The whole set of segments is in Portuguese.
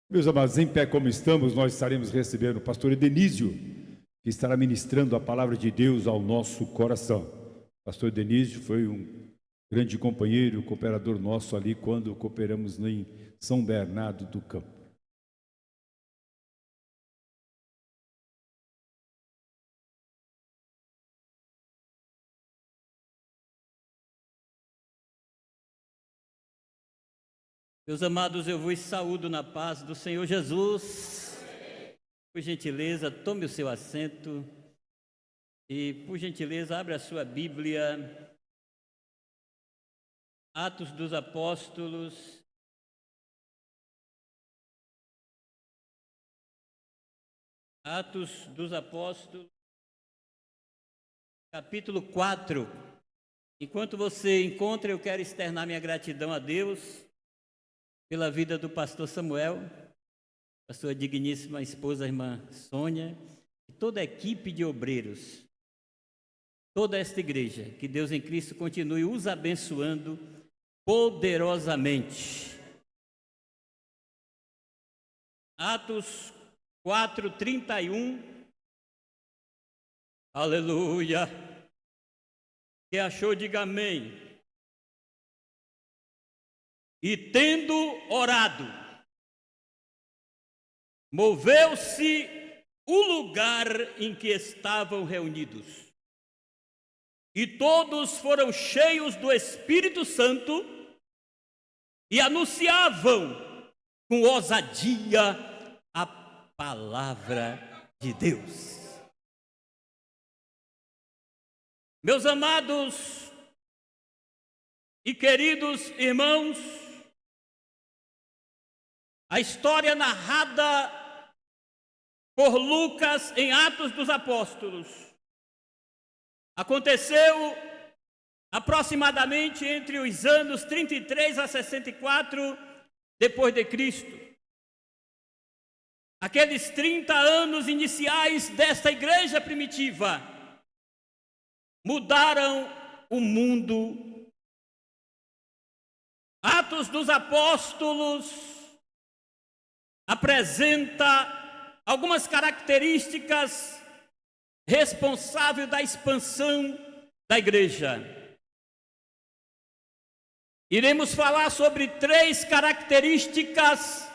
Meus amados, em pé como estamos, nós estaremos recebendo o pastor Edenísio, que estará ministrando a palavra de Deus ao nosso coração. O pastor Edenísio foi um grande companheiro, cooperador nosso ali quando cooperamos em São Bernardo do Campo. Meus amados, eu vos saúdo na paz do Senhor Jesus. Por gentileza, tome o seu assento e, por gentileza, abra a sua Bíblia. Atos dos Apóstolos. Atos dos Apóstolos, capítulo 4. Enquanto você encontra, eu quero externar minha gratidão a Deus pela vida do pastor Samuel, a sua digníssima esposa, a irmã Sônia, e toda a equipe de obreiros, toda esta igreja. Que Deus em Cristo continue os abençoando poderosamente. Atos 4:31. Aleluia. Quem achou, diga amém. E tendo orado, moveu-se o lugar em que estavam reunidos, e todos foram cheios do Espírito Santo e anunciavam com ousadia a palavra de Deus. Meus amados e queridos irmãos, a história narrada por Lucas em Atos dos Apóstolos aconteceu aproximadamente entre os anos 33 a 64 depois de Cristo. Aqueles 30 anos iniciais desta igreja primitiva mudaram o mundo. Atos dos Apóstolos apresenta algumas características responsáveis da expansão da igreja. Iremos falar sobre 3 características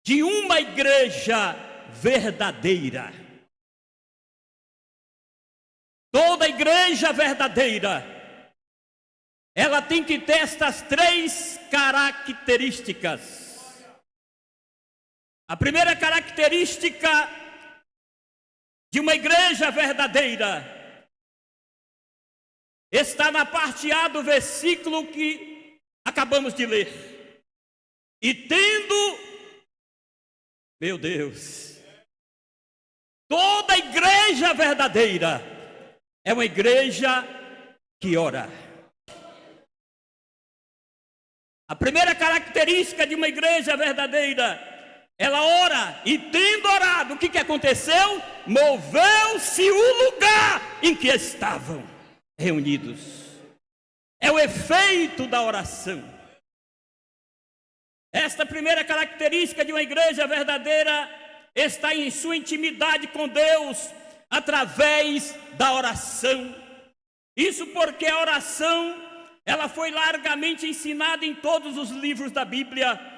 de uma igreja verdadeira. Toda igreja verdadeira, ela tem que ter estas 3 características. A primeira característica de uma igreja verdadeira está na parte A do versículo que acabamos de ler. E tendo, meu Deus, toda igreja verdadeira é uma igreja que ora. A primeira característica de uma igreja verdadeira, ela ora, e tendo orado, o que aconteceu? Moveu-se o lugar em que estavam reunidos. É o efeito da oração. Esta primeira característica de uma igreja verdadeira está em sua intimidade com Deus através da oração. Isso porque a oração, ela foi largamente ensinada em todos os livros da Bíblia.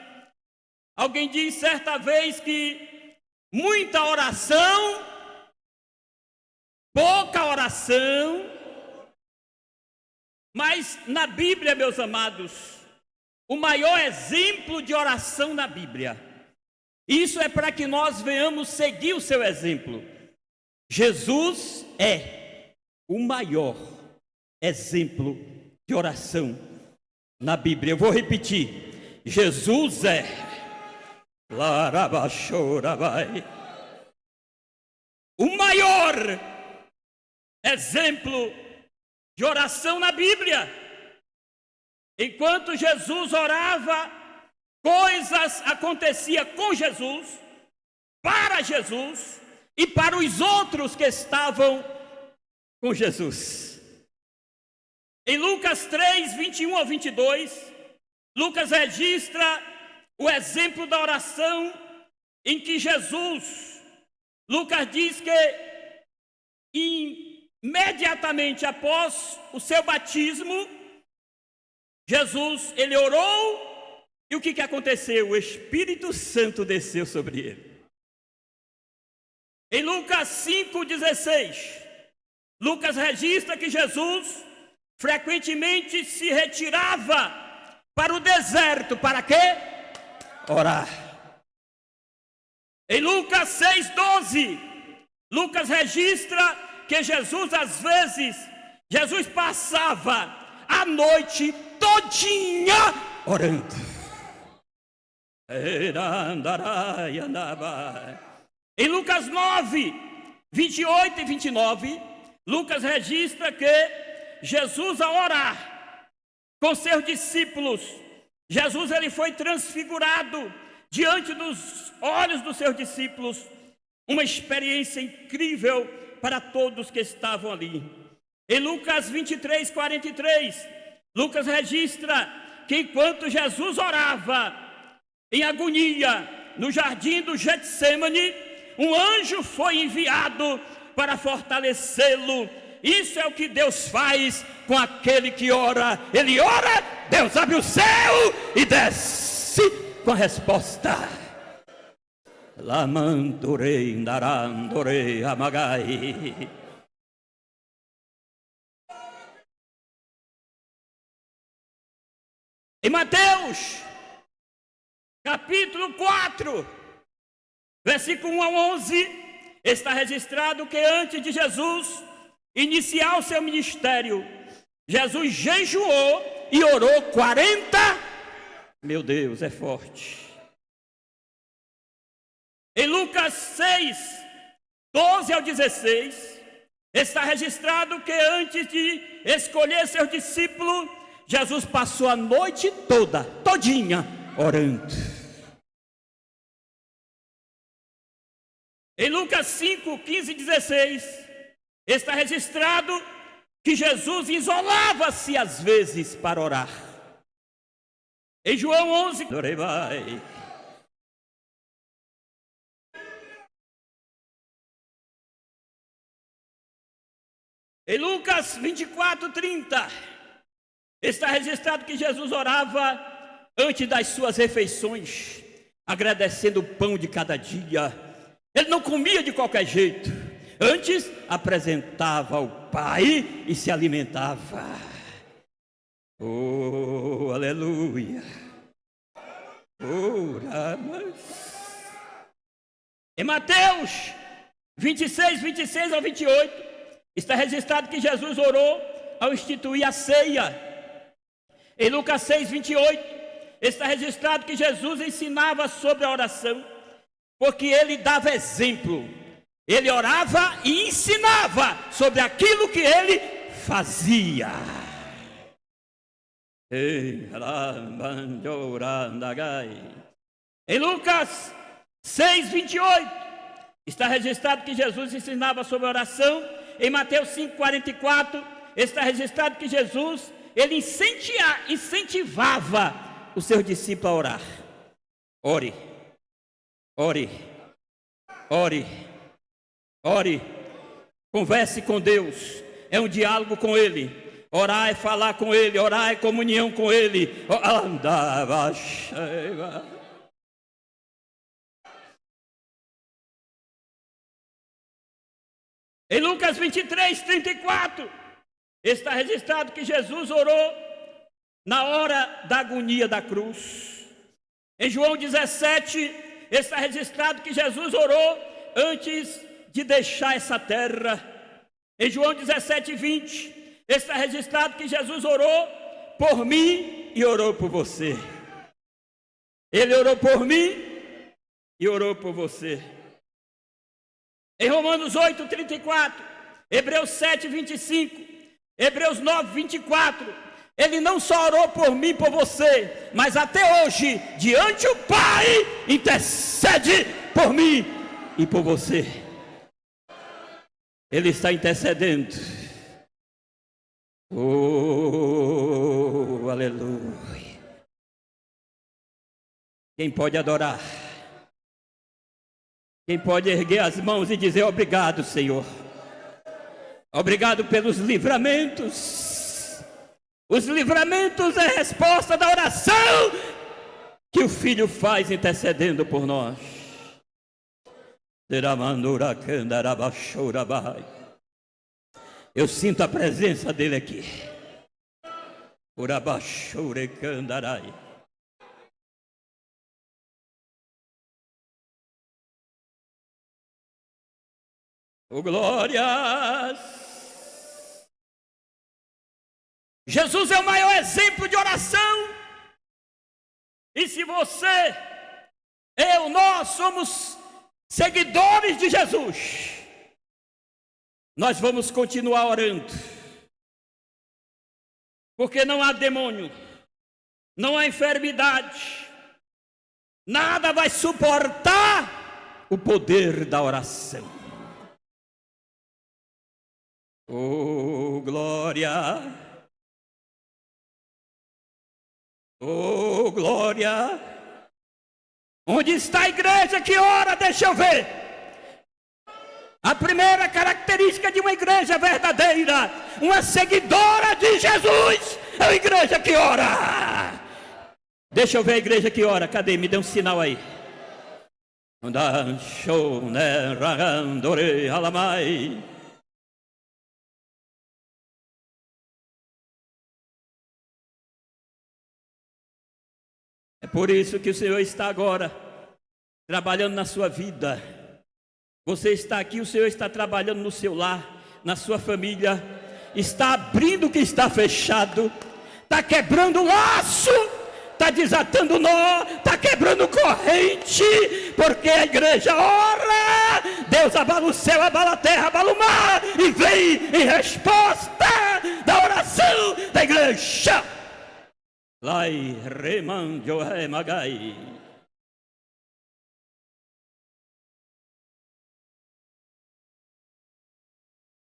Alguém disse certa vez que muita oração, pouca oração, mas na Bíblia, meus amados, o maior exemplo de oração na Bíblia, isso é para que nós venhamos seguir o seu exemplo. Jesus é o maior exemplo de oração na Bíblia. Eu vou repetir: Jesus é o maior exemplo de oração na Bíblia. Enquanto Jesus orava, coisas aconteciam com Jesus, para Jesus e para os outros que estavam com Jesus. Em Lucas 3, 21 ao 22, Lucas registra o exemplo da oração em que Jesus, Lucas diz que imediatamente após o seu batismo, Jesus, ele orou, e o que aconteceu? O Espírito Santo desceu sobre ele. Em Lucas 5,16, Lucas registra que Jesus frequentemente se retirava para o deserto, para quê? Orar. Em Lucas 6,12, Lucas registra que Jesus, às vezes, Jesus passava a noite todinha orando. Em Lucas 9:28 e 29, Lucas registra que Jesus, ao orar com seus discípulos, Jesus ele foi transfigurado diante dos olhos dos seus discípulos, uma experiência incrível para todos que estavam ali. Em Lucas 23:43, Lucas registra que enquanto Jesus orava em agonia no jardim do Getsêmani, um anjo foi enviado para fortalecê-lo. Isso é o que Deus faz com aquele que ora. Ele ora, Deus abre o céu e desce com a resposta. Lamandorei, narandorei, amagai. Em Mateus, capítulo 4, versículo 1 a 11, está registrado que antes de Jesus iniciar o seu ministério, Jesus jejuou e orou 40. Meu Deus, é forte. Em Lucas 6:12 ao 16, está registrado que antes de escolher seus discípulos, Jesus passou a noite todinha, orando. Em Lucas 5:15 e 16, está registrado que Jesus isolava-se às vezes para orar. Em João 11, em Lucas 24:30, está registrado que Jesus orava antes das suas refeições, agradecendo o pão de cada dia. Ele não comia de qualquer jeito. Antes apresentava ao Pai e se alimentava. Oh, aleluia. Oh, em Mateus 26 ao 28, está registrado que Jesus orou ao instituir a ceia. Em Lucas 6:28, está registrado que Jesus ensinava sobre a oração, porque ele dava exemplo. Ele orava e ensinava sobre aquilo que ele fazia. Em Lucas 6:28, está registrado que Jesus ensinava sobre a oração. Em Mateus 5:44, está registrado que Jesus ele incentivava os seus discípulos a orar. Ore, ore, ore. Ore, converse com Deus, é um diálogo com Ele. Orar é falar com Ele, orar é comunhão com Ele. Em Lucas 23:34, está registrado que Jesus orou na hora da agonia da cruz. Em João 17, está registrado que Jesus orou antes de deixar essa terra. Em João 17:20, está registrado que Jesus orou por mim e orou por você. Ele orou por mim e orou por você. Em Romanos 8:34, Hebreus 7:25, Hebreus 9:24, ele não só orou por mim e por você, mas até hoje, diante do Pai, intercede por mim e por você. Ele está intercedendo. Oh, aleluia. Quem pode adorar? Quem pode erguer as mãos e dizer obrigado, Senhor? Obrigado pelos livramentos. Os livramentos é a resposta da oração que o Filho faz intercedendo por nós. Eu sinto a presença dele aqui. Oh, glórias! Jesus é o maior exemplo de oração. E se você, nós somos seguidores de Jesus, nós vamos continuar orando. Porque não há demônio, não há enfermidade, nada vai suportar o poder da oração. Oh, glória! Oh, glória! Onde está a igreja que ora? Deixa eu ver. A primeira característica de uma igreja verdadeira, uma seguidora de Jesus, é a igreja que ora. Deixa eu ver a igreja que ora. Cadê? Me dê um sinal aí. É por isso que o Senhor está agora trabalhando na sua vida. Você está aqui, o Senhor está trabalhando no seu lar, na sua família, está abrindo o que está fechado, está quebrando o laço, está desatando nó, está quebrando corrente, porque a igreja ora, Deus abala o céu, abala a terra, abala o mar, e vem em resposta da oração da igreja. Lai remanjo remagai.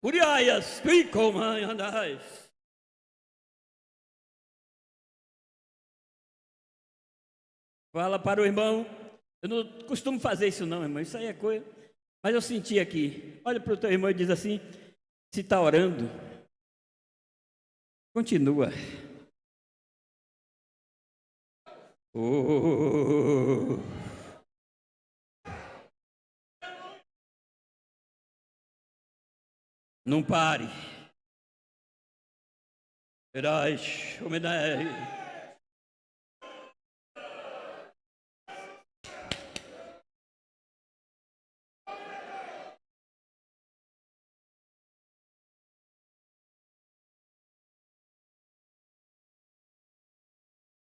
Uriaias, andais. Fala para o irmão. Eu não costumo fazer isso não, irmão. Isso aí é coisa. Mas eu senti aqui. Olha para o teu irmão e diz assim: se está orando, continua. Oh. Não pare.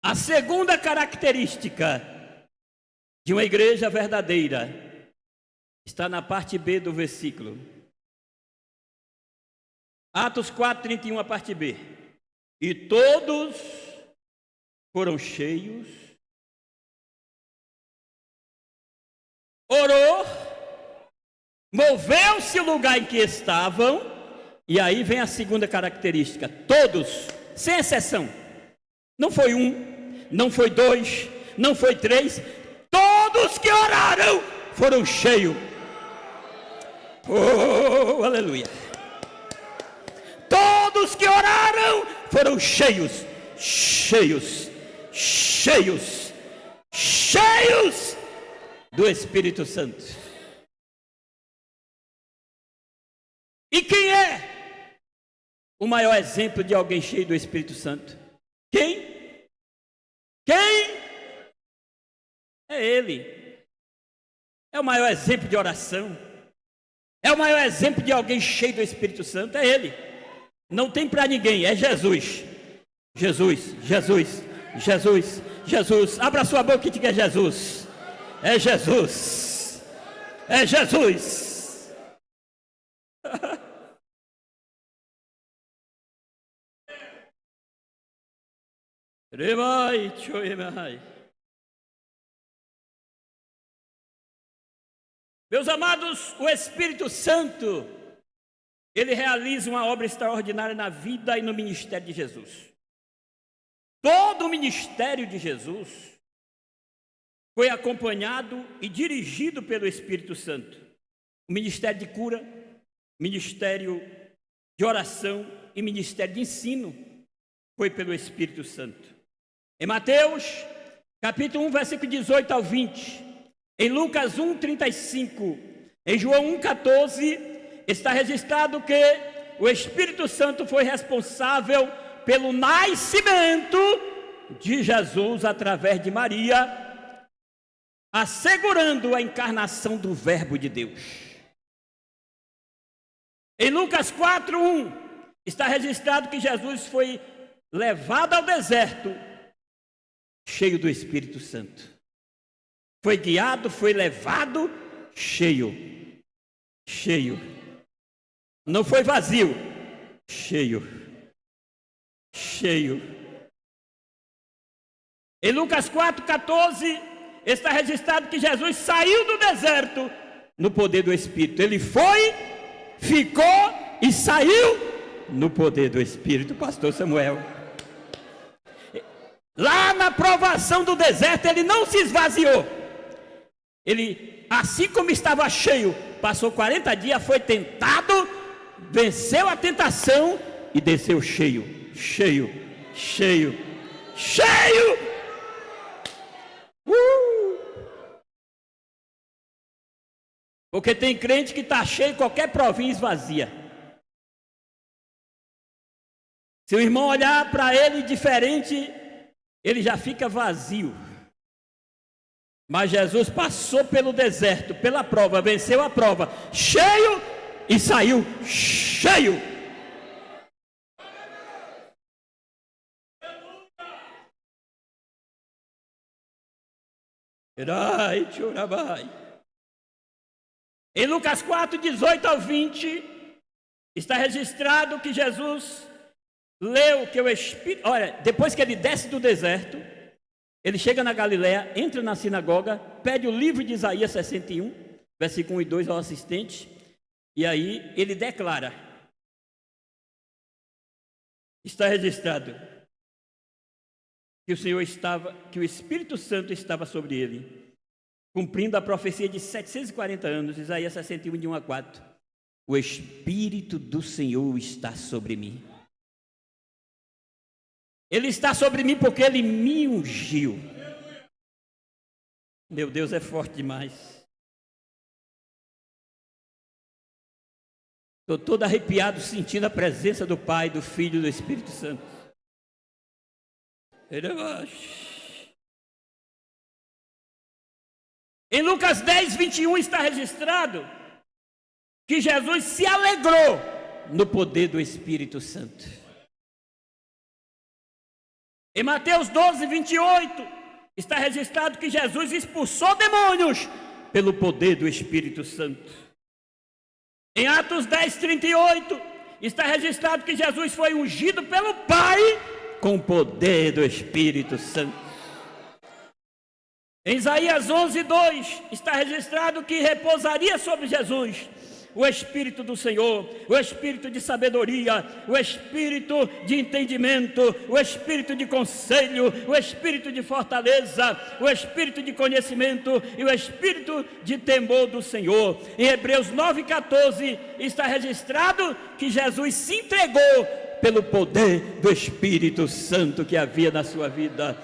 A segunda característica de uma igreja verdadeira está na parte B do versículo. Atos 4:31, a parte B. E todos foram cheios. Orou, moveu-se o lugar em que estavam. E aí vem a segunda característica. Todos, sem exceção. Não foi um, não foi dois, não foi três. Todos que oraram foram cheios. Oh, aleluia. Todos que oraram foram cheios, cheios, cheios, cheios do Espírito Santo. E quem é o maior exemplo de alguém cheio do Espírito Santo? Quem? Quem? É Ele. É o maior exemplo de oração. É o maior exemplo de alguém cheio do Espírito Santo. É Ele. Não tem para ninguém, é Jesus. Jesus, Jesus, Jesus, Jesus. Abra sua boca e diga: é Jesus. É Jesus. É Jesus. Meus amados, o Espírito Santo, ele realiza uma obra extraordinária na vida e no ministério de Jesus. Todo o ministério de Jesus foi acompanhado e dirigido pelo Espírito Santo. O ministério de cura, ministério de oração e ministério de ensino foi pelo Espírito Santo. Em Mateus, capítulo 1, versículo 18 ao 20, em Lucas 1, 35, em João 1, 14, está registrado que o Espírito Santo foi responsável pelo nascimento de Jesus através de Maria, assegurando a encarnação do Verbo de Deus. Em Lucas 4, 1, está registrado que Jesus foi levado ao deserto, cheio do Espírito Santo. Foi guiado, foi levado, cheio. Não foi vazio, cheio. Em Lucas 4, 14, está registrado que Jesus saiu do deserto no poder do Espírito. Ele foi, ficou e saiu no poder do Espírito, pastor Samuel. Lá na provação do deserto, ele não se esvaziou. Ele, assim como estava cheio, passou 40 dias, foi tentado, venceu a tentação e desceu cheio. Porque tem crente que está cheio, qualquer provinha esvazia. Se o irmão olhar para ele diferente, ele já fica vazio. Mas Jesus passou pelo deserto, pela prova, venceu a prova, cheio e saiu cheio. Em Lucas 4, 18 ao 20, está registrado que Jesus leu que o Espírito... Olha, depois que ele desce do deserto, ele chega na Galileia, entra na sinagoga, pede o livro de Isaías 61, versículo 1 e 2 ao assistente, e aí ele declara, está registrado, que o Senhor estava, que o Espírito Santo estava sobre ele, cumprindo a profecia de 740 anos, Isaías 61, de 1 a 4. O Espírito do Senhor está sobre mim. Ele está sobre mim porque ele me ungiu. Meu Deus, é forte demais. Estou todo arrepiado sentindo a presença do Pai, do Filho e do Espírito Santo. Em Lucas 10, 21 está registrado que Jesus se alegrou no poder do Espírito Santo. Em Mateus 12, 28 está registrado que Jesus expulsou demônios pelo poder do Espírito Santo. Em Atos 10, 38 está registrado que Jesus foi ungido pelo Pai com o poder do Espírito Santo. Em Isaías 11, 2 está registrado que repousaria sobre Jesus o Espírito do Senhor, o Espírito de sabedoria, o Espírito de entendimento, o Espírito de conselho, o Espírito de fortaleza, o Espírito de conhecimento e o Espírito de temor do Senhor. Em Hebreus 9,14 está registrado que Jesus se entregou pelo poder do Espírito Santo que havia na sua vida.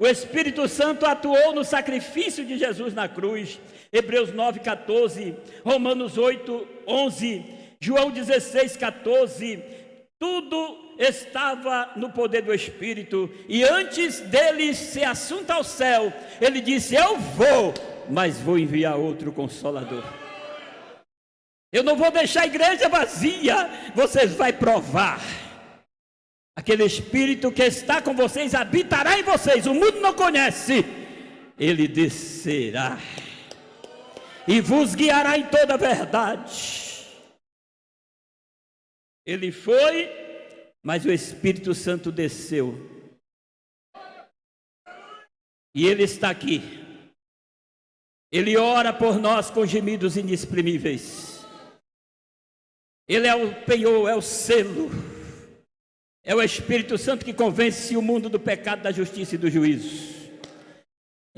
O Espírito Santo atuou no sacrifício de Jesus na cruz. Hebreus 9, 14, Romanos 8, 11, João 16, 14, tudo estava no poder do Espírito, e antes dele ser assunto ao céu, ele disse, eu vou, mas vou enviar outro Consolador. Eu não vou deixar a igreja vazia, vocês vão provar. Aquele Espírito que está com vocês, habitará em vocês, o mundo não conhece, ele descerá e vos guiará em toda a verdade. Ele foi, mas o Espírito Santo desceu. E ele está aqui. Ele ora por nós com gemidos inexprimíveis. Ele é o penhor, é o selo. É o Espírito Santo que convence o mundo do pecado, da justiça e do juízo.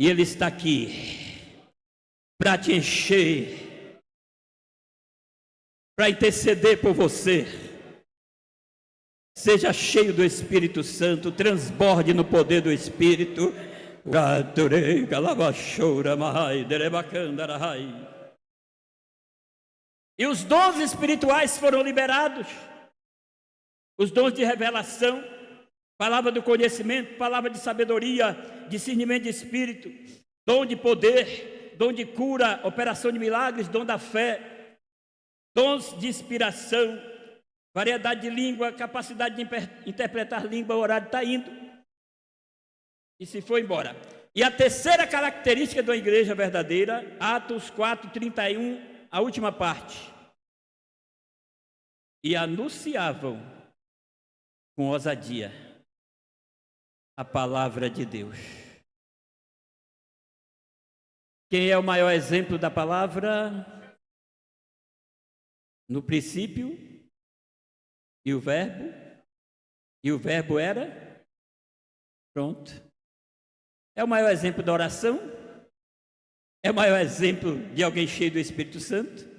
E Ele está aqui para te encher, para interceder por você. Seja cheio do Espírito Santo, transborde no poder do Espírito. E os dons espirituais foram liberados. Os dons de revelação, palavra do conhecimento, palavra de sabedoria, discernimento de espírito, dom de poder, dom de cura, operação de milagres, dom da fé, dons de inspiração, variedade de língua, capacidade de interpretar língua, horário está indo. E se foi embora. E a terceira característica de uma igreja verdadeira, Atos 4:31, a última parte. E anunciavam com ousadia a palavra de Deus. Quem é o maior exemplo da palavra? No princípio, e o verbo era? Pronto. É o maior exemplo da oração? É o maior exemplo de alguém cheio do Espírito Santo?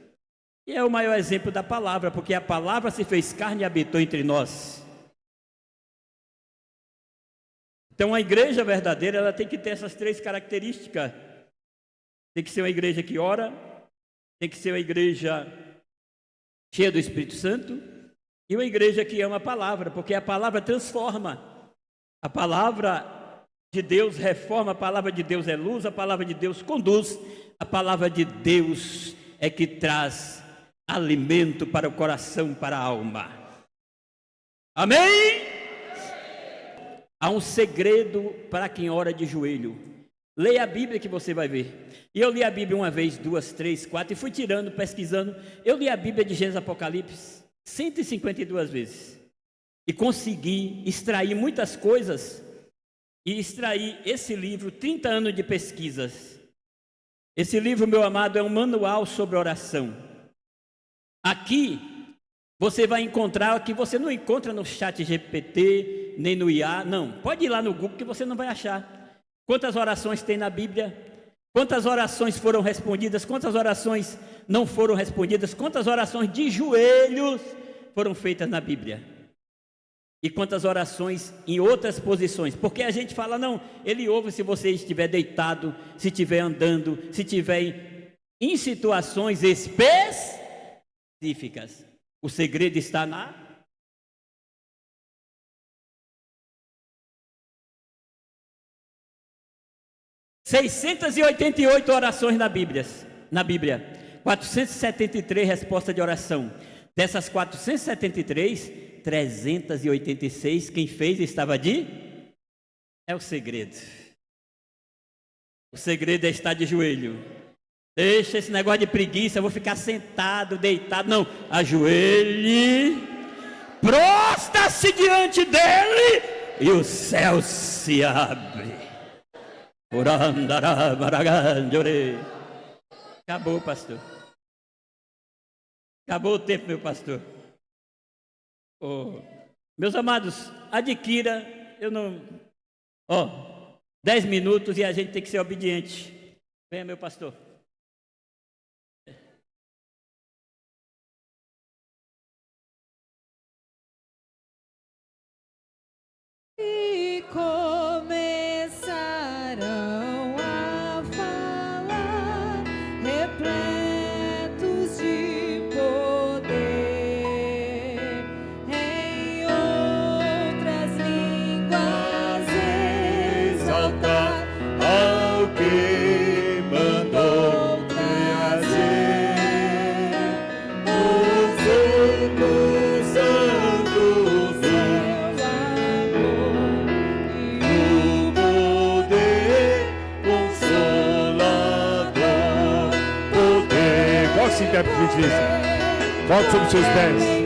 E é o maior exemplo da palavra, porque a palavra se fez carne e habitou entre nós. Então a igreja verdadeira, ela tem que ter essas três características. Tem que ser uma igreja que ora, tem que ser uma igreja cheia do Espírito Santo e uma igreja que ama a palavra, porque a palavra transforma. A palavra de Deus reforma, a palavra de Deus é luz, a palavra de Deus conduz, a palavra de Deus é que traz alimento para o coração, para a alma. Amém? Há um segredo para quem ora de joelho. Leia a Bíblia que você vai ver. E eu li a Bíblia uma vez, duas, três, quatro, e fui tirando, pesquisando. Eu li a Bíblia de Gênesis Apocalipse 152 vezes. E consegui extrair muitas coisas. E extrair esse livro, 30 anos de pesquisas. Esse livro, meu amado, é um manual sobre oração. Aqui, você vai encontrar o que você não encontra no chat GPT, nem no IA, não. Pode ir lá no Google que você não vai achar. Quantas orações tem na Bíblia? Quantas orações foram respondidas? Quantas orações não foram respondidas? Quantas orações de joelhos foram feitas na Bíblia? E quantas orações em outras posições? Porque a gente fala, não, ele ouve se você estiver deitado, se estiver andando, se estiver em situações específicas. O segredo está na... ...688 orações na Bíblia. 473 respostas de oração. Dessas 473... 386, quem fez estava de? É o segredo. O segredo é estar de joelho. Deixa esse negócio de preguiça, eu vou ficar sentado, deitado. Não, ajoelhe, prostra-se diante dele e o céu se abre. Acabou, pastor. Acabou o tempo, meu pastor. Oh, meus amados, adquira, 10 minutos e a gente tem que ser obediente. Venha, meu pastor. E começaram a falar, repletos de poder, em outras línguas exaltar ao que mandou trazer os Espíritos Santos, seu amor e o poder consolador, poder. Volte se em pé, por gentileza. Volte sobre os seus pés.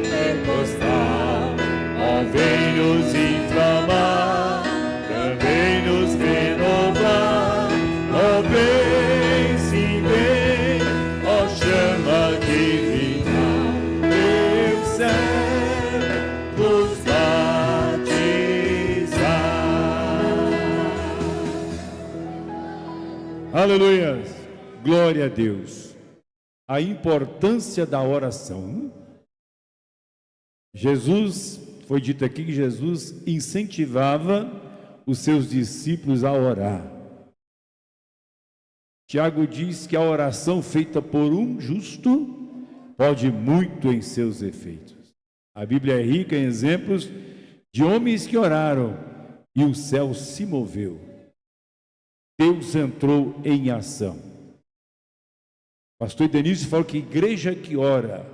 pentecostal, ó, vem nos inflamar, também nos renovar, ó, vem, sim, vem, ó, chama divinal, meu céu, nos batizar. Glória a Deus. A importância da oração. Jesus, foi dito aqui que Jesus incentivava os seus discípulos a orar. Tiago diz que a oração feita por um justo pode muito em seus efeitos. A Bíblia é rica em exemplos de homens que oraram e o céu se moveu. Deus entrou em ação. Pastor Denísio falou que igreja que ora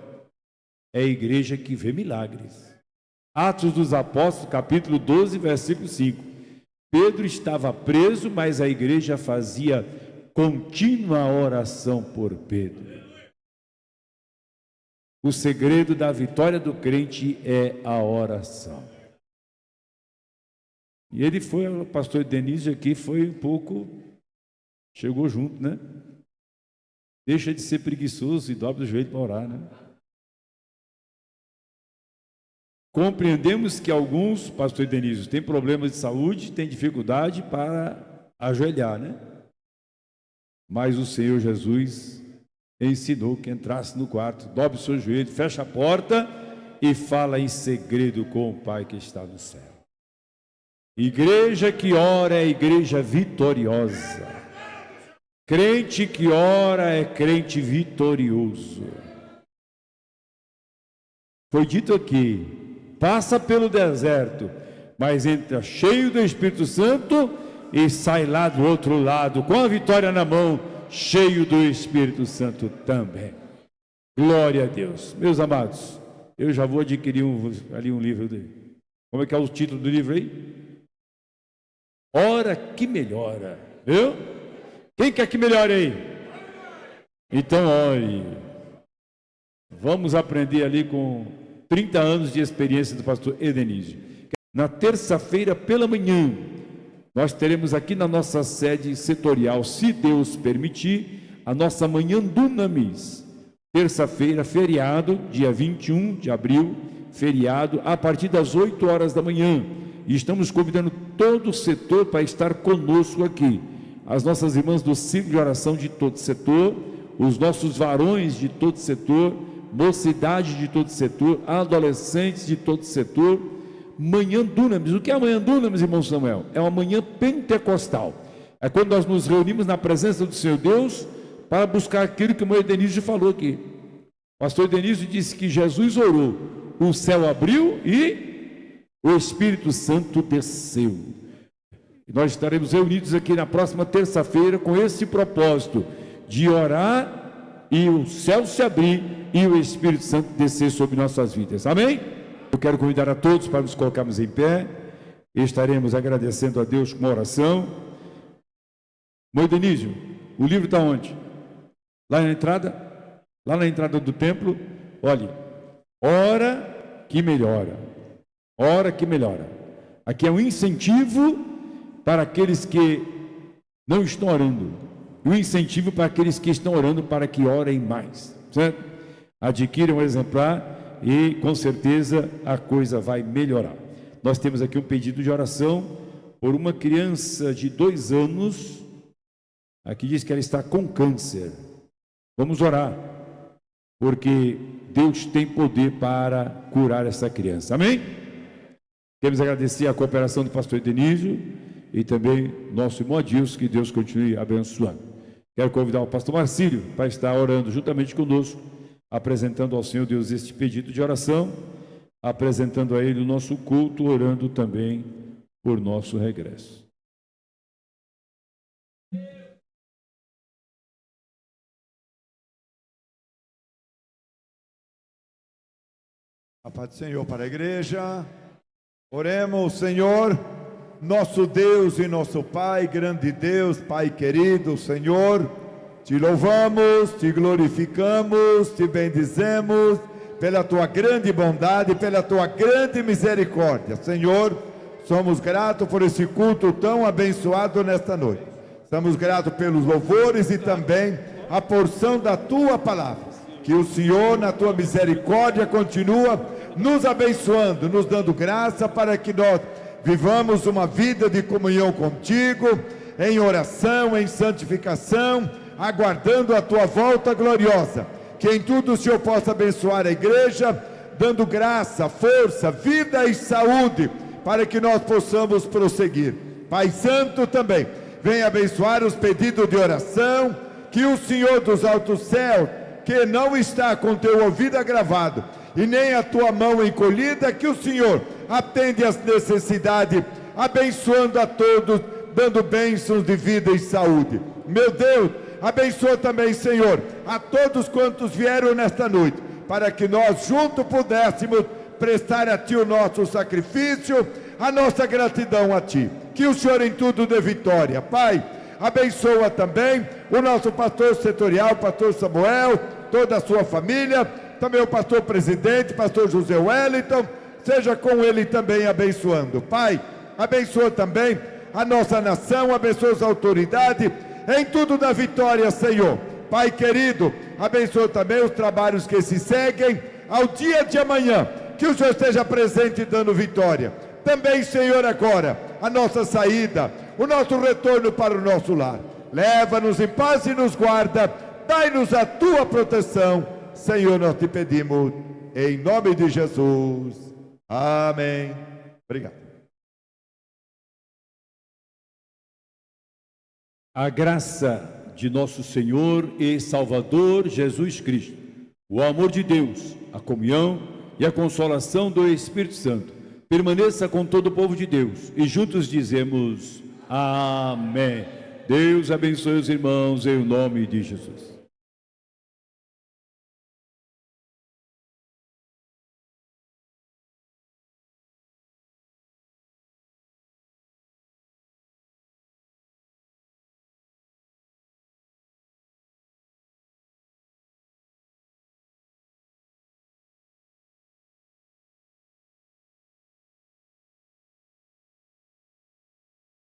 é a igreja que vê milagres. Atos dos Apóstolos, capítulo 12, versículo 5. Pedro estava preso, mas a igreja fazia contínua oração por Pedro. O segredo da vitória do crente é a oração. E ele foi, o pastor Denísio aqui foi um pouco, chegou junto, né? Deixa de ser preguiçoso e dobra o joelho para orar, né? Compreendemos que alguns, pastor Denísio, têm problemas de saúde, têm dificuldade para ajoelhar, né? Mas o Senhor Jesus ensinou que entrasse no quarto, dobre o seu joelho, fecha a porta e fala em segredo com o Pai que está no céu. Igreja que ora é igreja vitoriosa. Crente que ora é crente vitorioso. Foi dito aqui, passa pelo deserto, mas entra cheio do Espírito Santo e sai lá do outro lado, com a vitória na mão, cheio do Espírito Santo também. Glória a Deus. Meus amados, eu já vou adquirir ali um livro dele. Como é que é o título do livro aí? Ora que melhora. Viu? Quem quer que melhore aí? Então ore. Vamos aprender ali com 30 anos de experiência do pastor Edenísio. Na terça-feira pela manhã, nós teremos aqui na nossa sede setorial, se Deus permitir, a nossa manhã dunamis. Terça-feira, feriado, dia 21 de abril, feriado, a partir das 8 horas da manhã. E estamos convidando todo o setor para estar conosco aqui. As nossas irmãs do ciclo de oração de todo setor, os nossos varões de todo setor, mocidade de todo setor, adolescentes de todo setor. Manhã dunamis. O que é a manhã dunamis, irmão Samuel? É uma manhã pentecostal. É quando nós nos reunimos na presença do Senhor Deus para buscar aquilo que o irmão Denísio falou aqui. O pastor Denísio disse que Jesus orou, o céu abriu e o Espírito Santo desceu. E nós estaremos reunidos aqui na próxima terça-feira com esse propósito de orar e o céu se abrir e o Espírito Santo descer sobre nossas vidas. Amém? Eu quero convidar a todos para nos colocarmos em pé. Estaremos agradecendo a Deus com uma oração. Irmão Denísio, o livro está onde? Lá na entrada? Lá na entrada do templo. Olhe, ora que melhora. Ora que melhora. Aqui é um incentivo para aqueles que não estão orando. E um incentivo para aqueles que estão orando para que orem mais. Certo? Adquira um exemplar e com certeza a coisa vai melhorar. Nós temos aqui um pedido de oração por uma criança de 2 anos. Aqui diz que ela está com câncer. Vamos orar, porque Deus tem poder para curar essa criança. Amém? Queremos agradecer a cooperação do pastor Denísio e também nosso irmão Adilson, que Deus continue abençoando. Quero convidar o pastor Marcílio para estar orando juntamente conosco, apresentando ao Senhor Deus este pedido de oração, apresentando a Ele o nosso culto, orando também por nosso regresso. A paz do Senhor para a igreja. Oremos, Senhor, nosso Deus e nosso Pai, grande Deus, Pai querido, Senhor, te louvamos, te glorificamos, te bendizemos pela tua grande bondade, pela tua grande misericórdia. Senhor, somos gratos por esse culto tão abençoado nesta noite. Estamos gratos pelos louvores e também a porção da tua palavra. Que o Senhor, na tua misericórdia, continua nos abençoando, nos dando graça para que nós vivamos uma vida de comunhão contigo, em oração, em santificação, aguardando a tua volta gloriosa. Que em tudo o Senhor possa abençoar a igreja, dando graça, força, vida e saúde, para que nós possamos prosseguir. Pai Santo também, venha abençoar os pedidos de oração, que o Senhor dos altos céus, que não está com teu ouvido agravado, e nem a tua mão encolhida, que o Senhor atende às necessidades, abençoando a todos, dando bênçãos de vida e saúde. Meu Deus, abençoa também, Senhor, a todos quantos vieram nesta noite, para que nós juntos pudéssemos prestar a Ti o nosso sacrifício, a nossa gratidão a Ti. Que o Senhor em tudo dê vitória. Pai, abençoa também o nosso pastor setorial, pastor Samuel, toda a sua família, também o pastor presidente, pastor José Wellington, seja com ele também abençoando. Pai, abençoa também a nossa nação, abençoa as autoridades, em tudo da vitória, Senhor. Pai querido, abençoa também os trabalhos que se seguem ao dia de amanhã, que o Senhor esteja presente dando vitória. Também, Senhor, agora, a nossa saída, o nosso retorno para o nosso lar. Leva-nos em paz e nos guarda, dai-nos a Tua proteção, Senhor, nós te pedimos, em nome de Jesus. Amém. Obrigado. A graça de nosso Senhor e Salvador Jesus Cristo, o amor de Deus, a comunhão e a consolação do Espírito Santo permaneça com todo o povo de Deus, e juntos dizemos amém. Deus abençoe os irmãos em nome de Jesus.